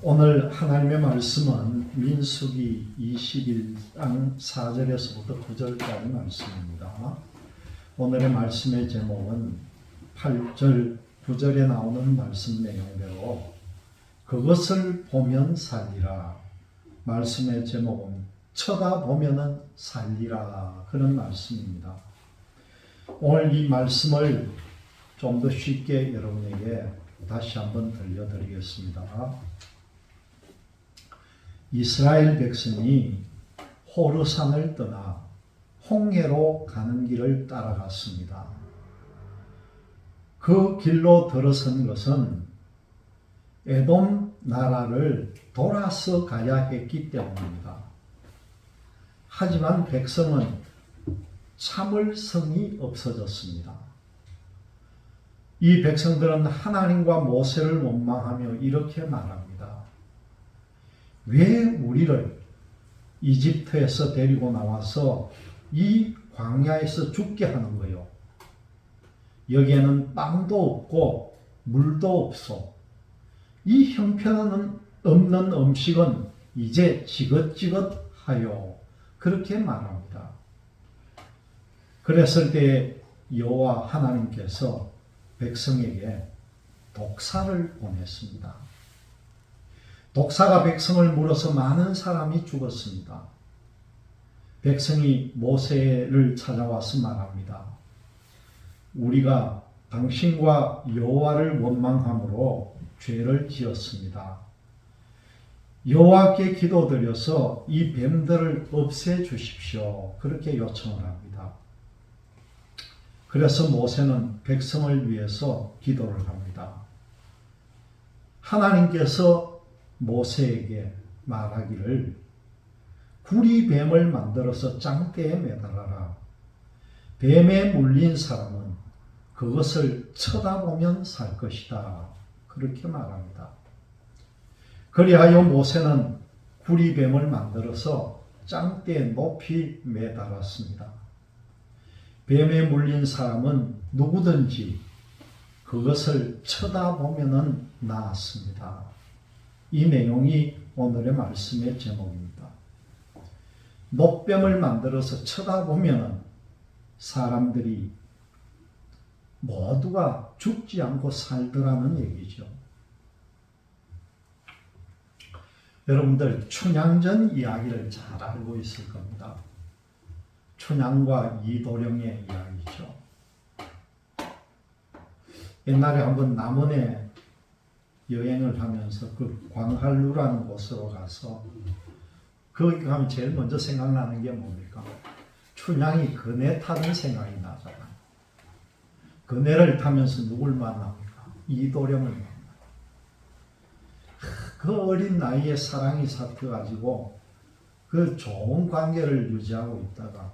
오늘 하나님의 말씀은 민수기 21장 4절에서부터 9절까지 말씀입니다. 오늘의 말씀의 제목은 8절, 9절에 나오는 말씀 내용대로 그것을 보면 살리라. 말씀의 제목은 쳐다보면 살리라. 그런 말씀입니다. 오늘 이 말씀을 좀 더 쉽게 여러분에게 다시 한번 들려드리겠습니다. 이스라엘 백성이 호르산을 떠나 홍해로 가는 길을 따라갔습니다. 그 길로 들어선 것은 에돔 나라를 돌아서 가야 했기 때문입니다. 하지만 백성은 참을 성이 없어졌습니다. 이 백성들은 하나님과 모세를 원망하며 이렇게 말합니다. 왜 우리를 이집트에서 데리고 나와서 이 광야에서 죽게 하는 거요? 여기에는 빵도 없고 물도 없어. 이 형편없는 음식은 이제 지긋지긋하여. 그렇게 말합니다. 그랬을 때 여호와 하나님께서 백성에게 독사를 보냈습니다. 독사가 백성을 물어서 많은 사람이 죽었습니다. 백성이 모세를 찾아와서 말합니다. 우리가 당신과 여호와를 원망함으로 죄를 지었습니다. 여호와께 기도드려서 이 뱀들을 없애 주십시오. 그렇게 요청을 합니다. 그래서 모세는 백성을 위해서 기도를 합니다. 하나님께서 모세에게 말하기를 구리뱀을 만들어서 장대에 매달아라. 뱀에 물린 사람은 그것을 쳐다보면 살 것이다. 그렇게 말합니다. 그리하여 모세는 구리뱀을 만들어서 장대에 높이 매달았습니다. 뱀에 물린 사람은 누구든지 그것을 쳐다보면 나았습니다. 이 내용이 오늘의 말씀의 제목입니다. 노뱀을 만들어서 쳐다보면 사람들이 모두가 죽지 않고 살더라는 얘기죠. 여러분들 춘향전 이야기를 잘 알고 있을 겁니다. 춘향과 이도령의 이야기죠. 옛날에 한번 남원에 여행을 하면서 그 광활루라는 곳으로 가서 거기 가면 제일 먼저 생각나는 게 뭡니까? 춘향이 그네 타는 생각이 나잖아요. 그네를 타면서 누굴 만납니까? 이도령을 만나요. 그 어린 나이에 사랑이 삭혀가지고 그 좋은 관계를 유지하고 있다가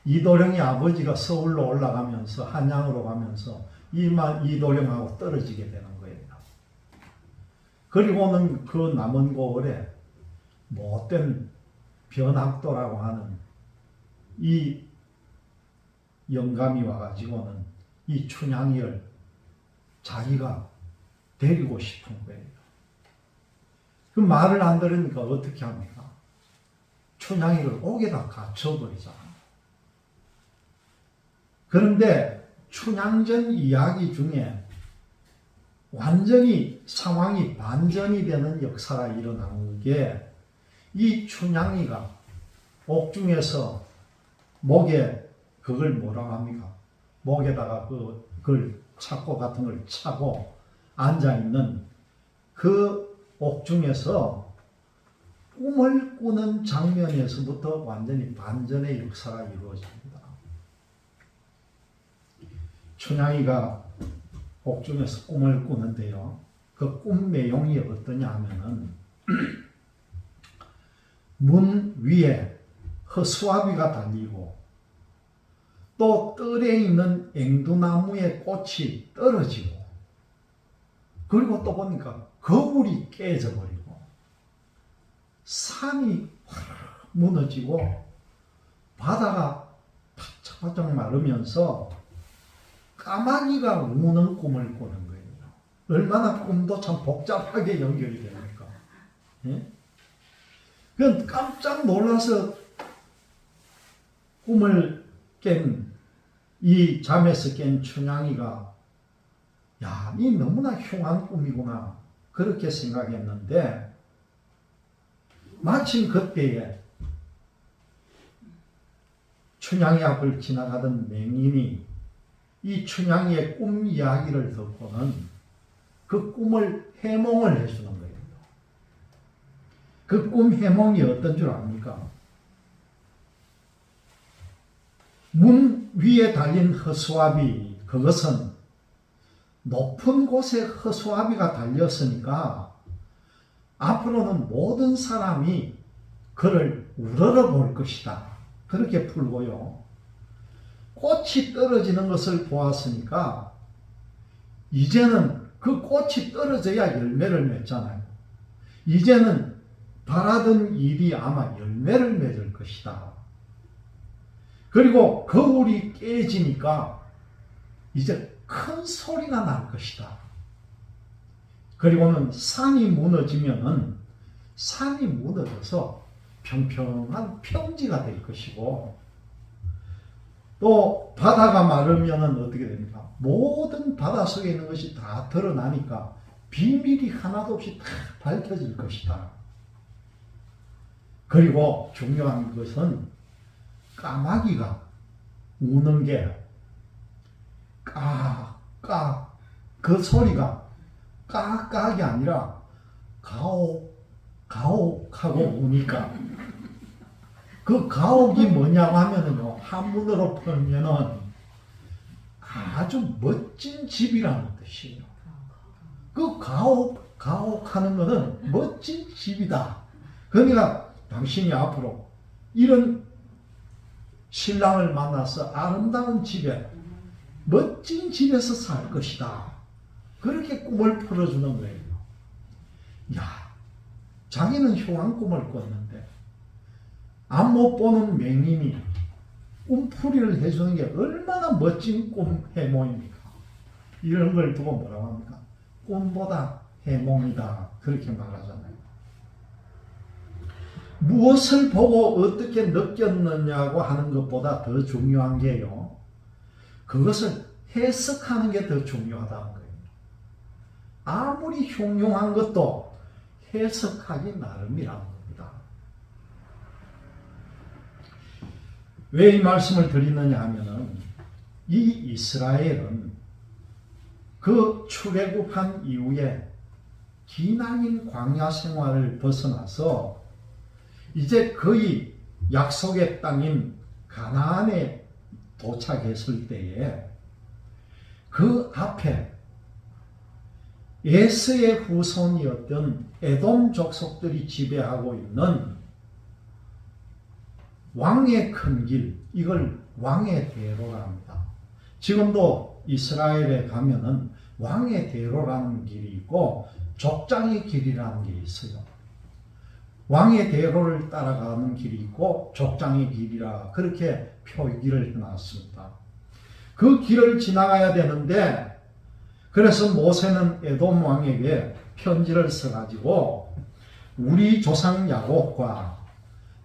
이도령의 아버지가 서울로 올라가면서 한양으로 가면서 이도령하고 떨어지게 되는 거예요. 그리고는 그 남은 고을에 못된 변학도라고 하는 이 영감이 와가지고는 이 춘향이를 자기가 데리고 싶은 거예요. 그 말을 안 들으니까 어떻게 합니까? 춘향이를 옥에다 갇혀버리잖아요. 그런데 춘향전 이야기 중에 완전히 상황이 반전이 되는 역사가 일어나는 게 이 춘향이가 옥중에서 목에 그걸 뭐라고 합니까? 목에다가 그걸 착고 같은 걸 차고 앉아있는 그 옥중에서 꿈을 꾸는 장면에서부터 완전히 반전의 역사가 이루어집니다. 춘향이가 옥중에서 꿈을 꾸는데요. 그 꿈 내용이 어떠냐 하면은 문 위에 허수아비가 달리고 또 뜰에 있는 앵두나무의 꽃이 떨어지고 그리고 또 보니까 거울이 깨져버리고 산이 확 무너지고 바다가 바짝바짝 마르면서 까마귀가 우는 꿈을 꾸는 거예요. 얼마나 꿈도 참 복잡하게 연결이 됩니까? 예? 그건 깜짝 놀라서 꿈을 깬 이 잠에서 깬 춘향이가 야, 이 너무나 흉한 꿈이구나 그렇게 생각했는데 마침 그때에 춘향이 앞을 지나가던 맹인이 이 춘향이의 꿈 이야기를 듣고는 그 꿈을 해몽을 해주는 거예요. 그 꿈 해몽이 어떤 줄 압니까? 문 위에 달린 허수아비, 그것은 높은 곳에 허수아비가 달렸으니까 앞으로는 모든 사람이 그를 우러러 볼 것이다. 그렇게 풀고요. 꽃이 떨어지는 것을 보았으니까 이제는 그 꽃이 떨어져야 열매를 맺잖아요. 이제는 바라던 일이 아마 열매를 맺을 것이다. 그리고 거울이 깨지니까 이제 큰 소리가 날 것이다. 그리고는 산이 무너지면은 산이 무너져서 평평한 평지가 될 것이고 또 바다가 마르면은 어떻게 됩니까? 모든 바다 속에 있는 것이 다 드러나니까 비밀이 하나도 없이 다 밝혀질 것이다. 그리고 중요한 것은 까마귀가 우는 게 까, 그 소리가 까까이 아니라 가옥, 가옥하고 우니까 그 가옥이 뭐냐고 하면은요, 한문으로 풀면은 아주 멋진 집이라는 뜻이에요. 그 가옥 하는 거는 멋진 집이다. 그러니까 당신이 앞으로 이런 신랑을 만나서 아름다운 집에 멋진 집에서 살 것이다. 그렇게 꿈을 풀어주는 거예요. 야, 자기는 흉한 꿈을 꿨는데 앞 못 보는 맹인이 꿈풀이를 해주는 게 얼마나 멋진 꿈 해몽입니까? 이런 걸 두고 뭐라고 합니까? 꿈보다 해몽이다. 그렇게 말하잖아요. 무엇을 보고 어떻게 느꼈느냐고 하는 것보다 더 중요한 게요. 그것을 해석하는 게 더 중요하다는 거예요. 아무리 흉흉한 것도 해석하기 나름이라는 겁니다. 왜 이 말씀을 드리느냐 하면은 이 이스라엘은 그 출애굽한 이후에 기나긴 광야 생활을 벗어나서 이제 거의 약속의 땅인 가나안에 도착했을 때에 그 앞에 에서의 후손이었던 에돔 족속들이 지배하고 있는 왕의 큰 길, 이걸 왕의 대로라 합니다. 지금도 이스라엘에 가면은 왕의 대로라는 길이 있고 족장의 길이라는 게 있어요. 왕의 대로를 따라가는 길이 있고 족장의 길이라 그렇게 표기를 해놨습니다. 그 길을 지나가야 되는데 그래서 모세는 에돔 왕에게 편지를 써가지고 우리 조상 야곱과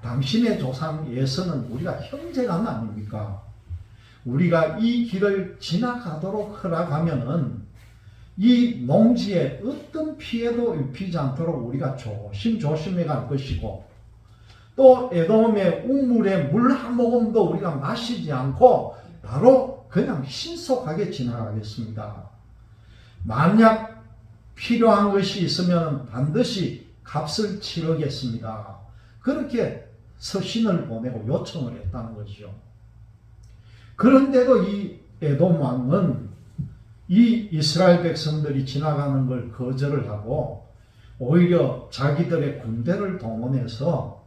당신의 조상 에서는 우리가 형제가 아닙니까? 우리가 이 길을 지나가도록 허락하면은 이 농지에 어떤 피해도 입히지 않도록 우리가 조심조심해 갈 것이고 또 에돔의 우물에 물 한 모금도 우리가 마시지 않고 바로 그냥 신속하게 지나가겠습니다. 만약 필요한 것이 있으면 반드시 값을 치르겠습니다. 그렇게 서신을 보내고 요청을 했다는 것이죠. 그런데도 이 에돔 왕은 이 이스라엘 백성들이 지나가는 걸 거절을 하고 오히려 자기들의 군대를 동원해서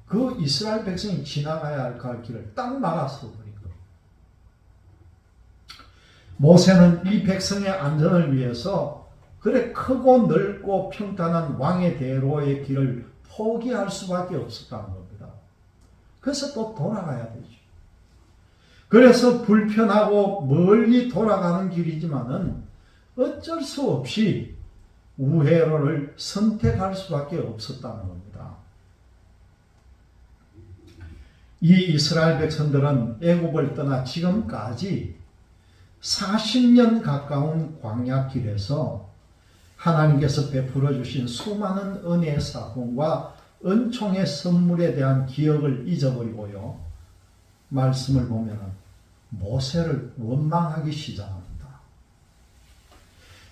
그 이스라엘 백성이 지나가야 할 길을 딱 막았어 버린 거예요. 모세는 이 백성의 안전을 위해서 그래 크고 넓고 평탄한 왕의 대로의 길을 포기할 수밖에 없었다는 겁니다. 그래서 또 돌아가야 되죠. 그래서 불편하고 멀리 돌아가는 길이지만은 어쩔 수 없이 우회로를 선택할 수밖에 없었다는 겁니다. 이 이스라엘 백성들은 애굽을 떠나 지금까지 40년 가까운 광야길에서 하나님께서 베풀어 주신 수많은 은혜의 사건과 은총의 선물에 대한 기억을 잊어버리고요. 말씀을 보면 모세를 원망하기 시작합니다.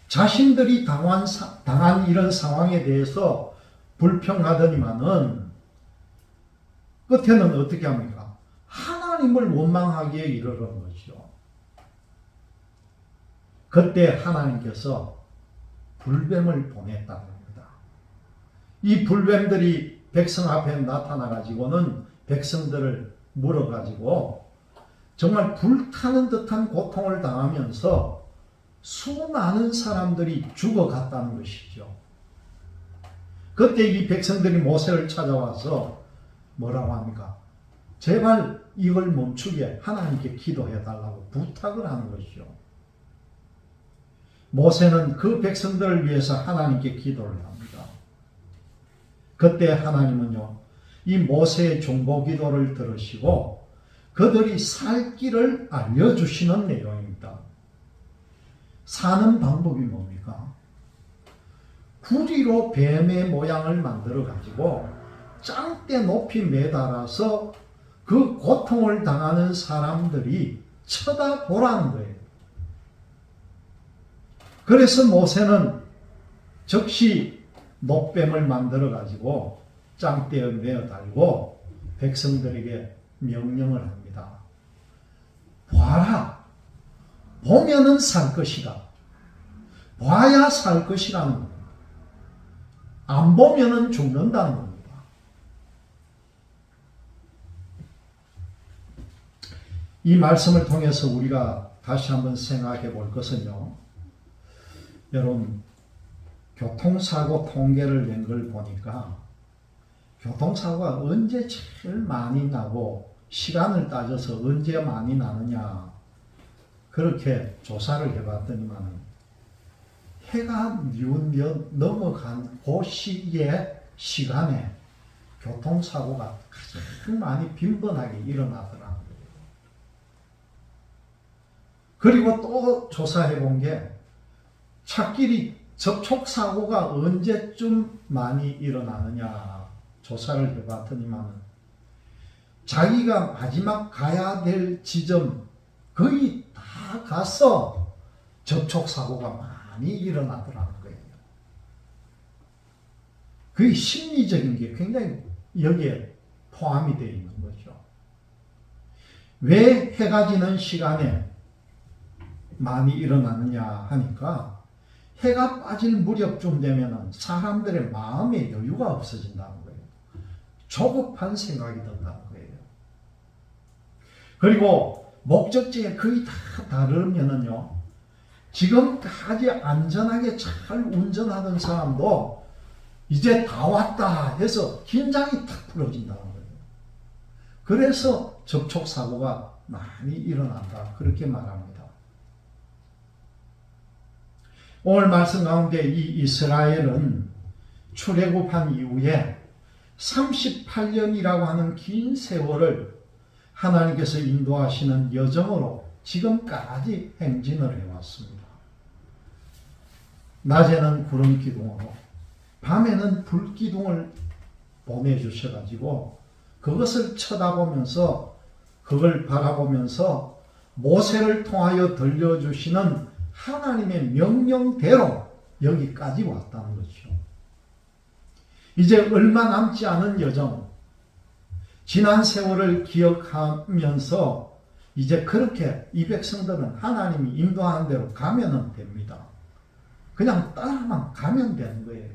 자신들이 당한 이런 상황에 대해서 불평하더니만은 끝에는 어떻게 합니까? 하나님을 원망하기에 이르는 거죠. 그때 하나님께서 불뱀을 보냈다는 겁니다. 이 불뱀들이 백성 앞에 나타나가지고는 백성들을 물어가지고 정말 불타는 듯한 고통을 당하면서 수많은 사람들이 죽어갔다는 것이죠. 그때 이 백성들이 모세를 찾아와서 뭐라고 합니까? 제발 이걸 멈추게 하나님께 기도해달라고 부탁을 하는 것이죠. 모세는 그 백성들을 위해서 하나님께 기도를 합니다. 그때 하나님은요, 이 모세의 중보 기도를 들으시고 그들이 살 길을 알려주시는 내용입니다. 사는 방법이 뭡니까? 구리로 뱀의 모양을 만들어 가지고 짱대 높이 매달아서 그 고통을 당하는 사람들이 쳐다보라는 거예요. 그래서 모세는 즉시 놋뱀을 만들어 가지고 짱대에 매어 달고 백성들에게 명령을 합니다. 봐라. 보면은 살 것이다. 봐야 살 것이라는 겁니다. 안 보면은 죽는다는 겁니다. 이 말씀을 통해서 우리가 다시 한번 생각해 볼 것은요. 여러분, 교통사고 통계를 낸 걸 보니까 교통사고가 언제 제일 많이 나고 시간을 따져서 언제 많이 나느냐 그렇게 조사를 해봤더니만 해가 뉘우며 넘어간 그 시간에 교통사고가 가장 많이 빈번하게 일어나더라고요. 그리고 또 조사해 본 게 차끼리 접촉사고가 언제쯤 많이 일어나느냐 조사를 해봤더니만 자기가 마지막 가야 될 지점 거의 다 가서 접촉사고가 많이 일어나더라는 거예요. 그게 심리적인 게 굉장히 여기에 포함이 되어 있는 거죠. 왜 해가 지는 시간에 많이 일어나느냐 하니까 해가 빠질 무렵쯤 되면 사람들의 마음의 여유가 없어진다는 거예요. 조급한 생각이 든다는 거예요. 그리고 목적지에 거의 다 다르면은요, 지금까지 안전하게 잘 운전하던 사람도 이제 다 왔다 해서 긴장이 탁 풀어진다는 거예요. 그래서 접촉사고가 많이 일어난다. 그렇게 말합니다. 오늘 말씀 가운데 이 이스라엘은 출애굽한 이후에 38년이라고 하는 긴 세월을 하나님께서 인도하시는 여정으로 지금까지 행진을 해왔습니다. 낮에는 구름 기둥으로, 밤에는 불 기둥을 보내주셔가지고 그것을 쳐다보면서 그걸 바라보면서 모세를 통하여 들려주시는 하나님의 명령대로 여기까지 왔다는 거죠. 이제 얼마 남지 않은 여정, 지난 세월을 기억하면서 이제 그렇게 이 백성들은 하나님이 인도하는 대로 가면 됩니다. 그냥 따라만 가면 되는 거예요.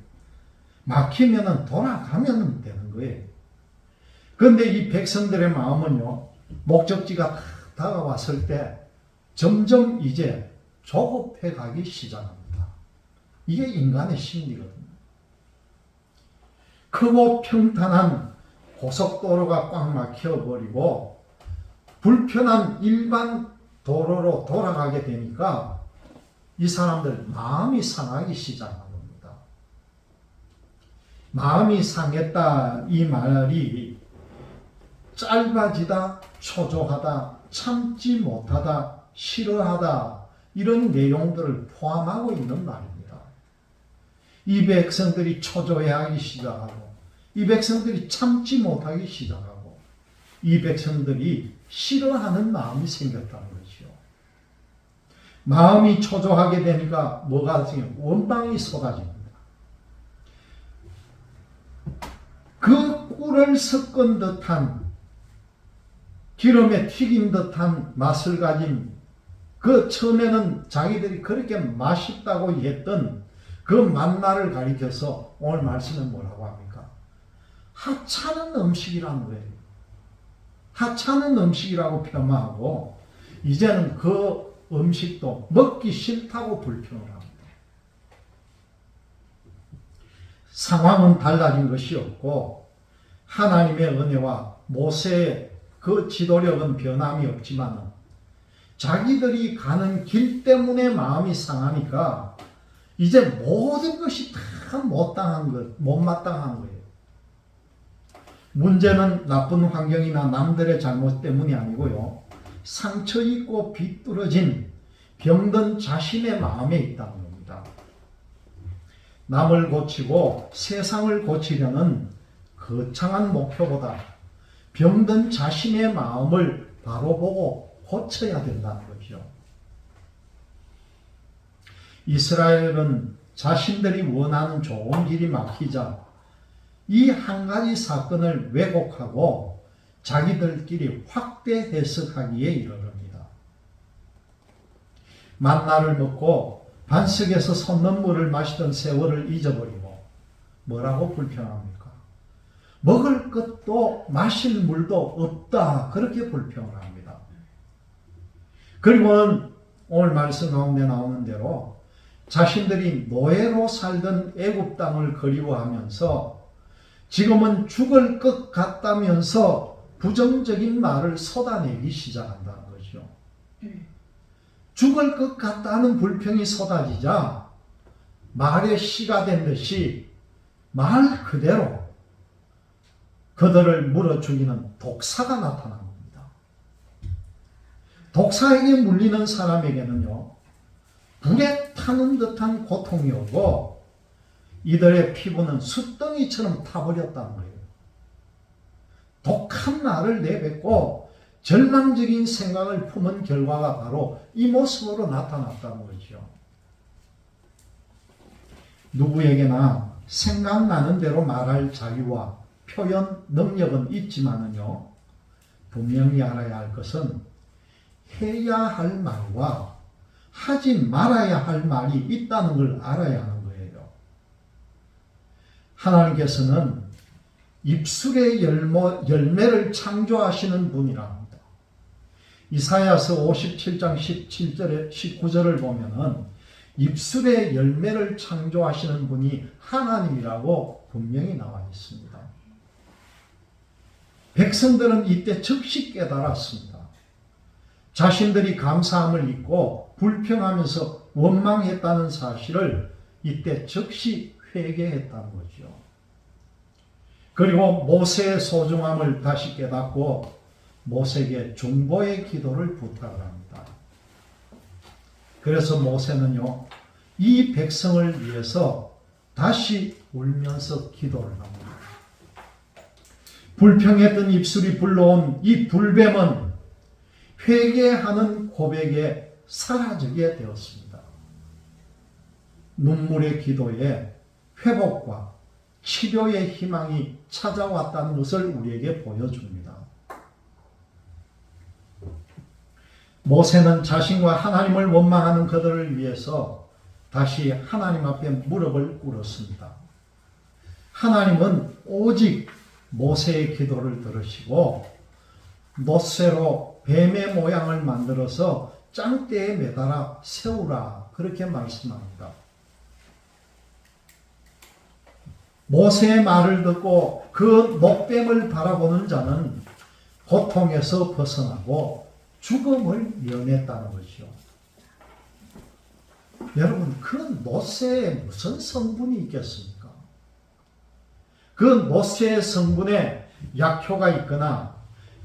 막히면 돌아가면 되는 거예요. 그런데 이 백성들의 마음은요, 목적지가 다가왔을 때 점점 이제 조급해 가기 시작합니다. 이게 인간의 심리거든요. 크고 평탄한 고속도로가 꽉 막혀버리고 불편한 일반 도로로 돌아가게 되니까 이 사람들 마음이 상하기 시작한 겁니다. 마음이 상했다 이 말이 짧아지다, 초조하다, 참지 못하다, 싫어하다 이런 내용들을 포함하고 있는 말입니다. 이 백성들이 초조해하기 시작하고 이 백성들이 참지 못하기 시작하고 이 백성들이 싫어하는 마음이 생겼다는 것이요. 마음이 초조하게 되니까 뭐가 생겨요? 원망이 쏟아집니다. 그 꿀을 섞은 듯한 기름에 튀긴 듯한 맛을 가진 그 처음에는 자기들이 그렇게 맛있다고 했던 그 만나를 가리켜서 오늘 말씀은 뭐라고 합니까? 하찮은 음식이라는 거예요. 하찮은 음식이라고 폄하하고 이제는 그 음식도 먹기 싫다고 불평을 합니다. 상황은 달라진 것이 없고 하나님의 은혜와 모세의 그 지도력은 변함이 없지만 자기들이 가는 길 때문에 마음이 상하니까 이제 모든 것이 다 못마땅한 거예요. 문제는 나쁜 환경이나 남들의 잘못 때문이 아니고요. 상처 입고 비뚤어진 병든 자신의 마음에 있다는 겁니다. 남을 고치고 세상을 고치려는 거창한 목표보다 병든 자신의 마음을 바로 보고 고쳐야 된다는 거죠. 이스라엘은 자신들이 원하는 좋은 길이 막히자 이 한 가지 사건을 왜곡하고 자기들끼리 확대 해석하기에 이르릅니다. 만나를 먹고 반석에서 솟는 물을 마시던 세월을 잊어버리고 뭐라고 불평합니까? 먹을 것도 마실 물도 없다. 그렇게 불평을 합니다. 그리고는 오늘 말씀 가운데 나오는 대로 자신들이 노예로 살던 애굽 땅을 그리워하면서 지금은 죽을 것 같다면서 부정적인 말을 쏟아내기 시작한다는 거죠. 죽을 것 같다는 불평이 쏟아지자 말의 시가 된 듯이 말 그대로 그들을 물어 죽이는 독사가 나타난 겁니다. 독사에게 물리는 사람에게는요, 불에 타는 듯한 고통이 오고 이들의 피부는 숯덩이처럼 타버렸다는 거예요. 독한 말을 내뱉고 절망적인 생각을 품은 결과가 바로 이 모습으로 나타났다는 거죠. 누구에게나 생각나는 대로 말할 자유와 표현 능력은 있지만은요, 분명히 알아야 할 것은 해야 할 말과 하지 말아야 할 말이 있다는 걸 알아야 하는 거예요. 하나님께서는 입술의 열매를 창조하시는 분이랍니다. 이사야서 57장 17절에 19절을 보면은 입술의 열매를 창조하시는 분이 하나님이라고 분명히 나와 있습니다. 백성들은 이때 즉시 깨달았습니다. 자신들이 감사함을 잊고 불평하면서 원망했다는 사실을 이때 즉시 회개했다는 거죠. 그리고 모세의 소중함을 다시 깨닫고 모세에게 중보의 기도를 부탁을 합니다. 그래서 모세는요, 이 백성을 위해서 다시 울면서 기도를 합니다. 불평했던 입술이 불러온 이 불뱀은 회개하는 고백에 사라지게 되었습니다. 눈물의 기도에 회복과 치료의 희망이 찾아왔다는 것을 우리에게 보여줍니다. 모세는 자신과 하나님을 원망하는 그들을 위해서 다시 하나님 앞에 무릎을 꿇었습니다. 하나님은 오직 모세의 기도를 들으시고 놋쇠로 뱀의 모양을 만들어서 짱대에 매달아 세우라 그렇게 말씀합니다. 모세의 말을 듣고 그 녹뱀을 바라보는 자는 고통에서 벗어나고 죽음을 면했다는 것이요. 여러분, 그 놋쇠에 무슨 성분이 있겠습니까? 그 모세의 성분에 약효가 있거나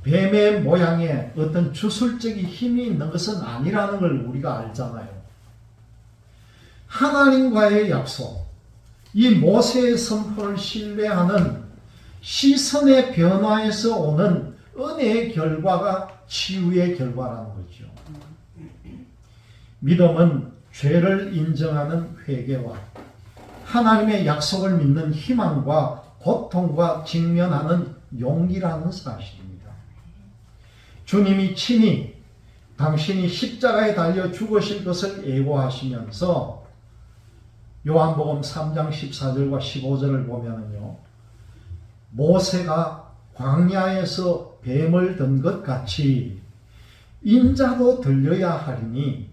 뱀의 모양에 어떤 주술적인 힘이 있는 것은 아니라는 걸 우리가 알잖아요. 하나님과의 약속, 이 모세의 선포를 신뢰하는 시선의 변화에서 오는 은혜의 결과가 치유의 결과라는 거죠. 믿음은 죄를 인정하는 회개와 하나님의 약속을 믿는 희망과 고통과 직면하는 용기라는 사실입니다. 주님이 친히 당신이 십자가에 달려 죽으실 것을 예고하시면서 요한복음 3장 14절과 15절을 보면요, 모세가 광야에서 뱀을 든 것 같이 인자도 들려야 하리니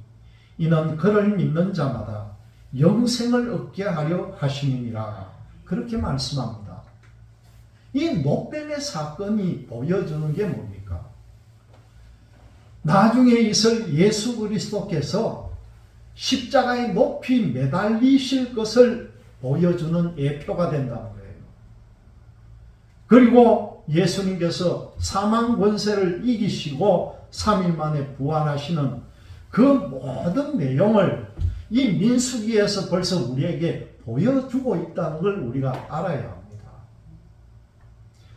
이는 그를 믿는 자마다 영생을 얻게 하려 하심이니라. 그렇게 말씀합니다. 이 노뱀의 사건이 보여주는 게 뭡니까? 나중에 있을 예수 그리스도께서 십자가에 높이 매달리실 것을 보여주는 예표가 된다는 거예요. 그리고 예수님께서 사망 권세를 이기시고 3일 만에 부활하시는 그 모든 내용을 이 민수기에서 벌써 우리에게 보여주고 있다는 걸 우리가 알아야 합니다.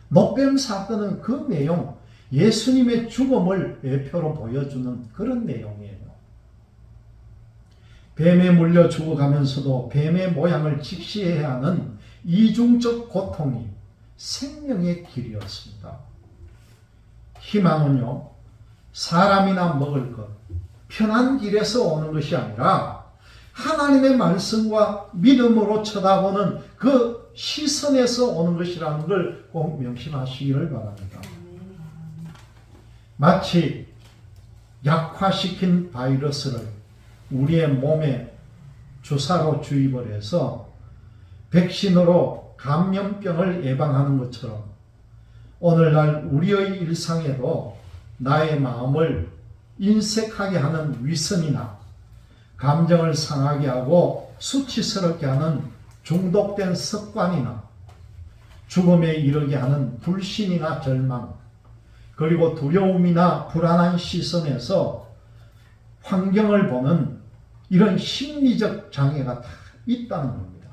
노뱀 사건은 그 내용, 예수님의 죽음을 예표로 보여주는 그런 내용이에요. 뱀에 물려 죽어가면서도 뱀의 모양을 직시해야 하는 이중적 고통이 생명의 길이었습니다. 희망은요, 사람이나 먹을 것, 편한 길에서 오는 것이 아니라 하나님의 말씀과 믿음으로 쳐다보는 그 시선에서 오는 것이라는 걸 꼭 명심하시기를 바랍니다. 마치 약화시킨 바이러스를 우리의 몸에 주사로 주입을 해서 백신으로 감염병을 예방하는 것처럼 오늘날 우리의 일상에도 나의 마음을 인색하게 하는 위선이나 감정을 상하게 하고 수치스럽게 하는 중독된 습관이나 죽음에 이르게 하는 불신이나 절망, 그리고 두려움이나 불안한 시선에서 환경을 보는 이런 심리적 장애가 다 있다는 겁니다.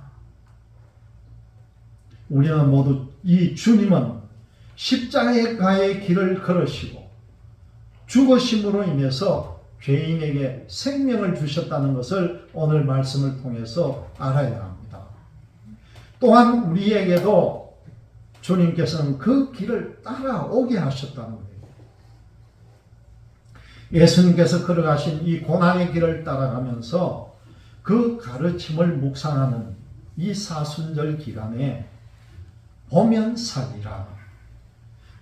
우리는 모두 이 주님은 십자가의 길을 걸으시고 죽으심으로 인해서 죄인에게 생명을 주셨다는 것을 오늘 말씀을 통해서 알아야 합니다. 또한 우리에게도 주님께서는 그 길을 따라오게 하셨다는 거예요. 예수님께서 걸어가신 이 고난의 길을 따라가면서 그 가르침을 묵상하는 이 사순절 기간에 보면 살리라,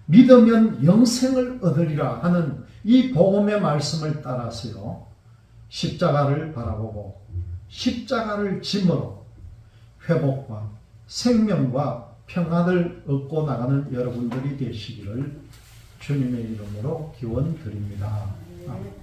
믿으면 영생을 얻으리라 하는 이 복음의 말씀을 따라서요, 십자가를 바라보고 십자가를 짐으로 회복과 생명과 평안을 얻고 나가는 여러분들이 되시기를 주님의 이름으로 기원드립니다. 아멘.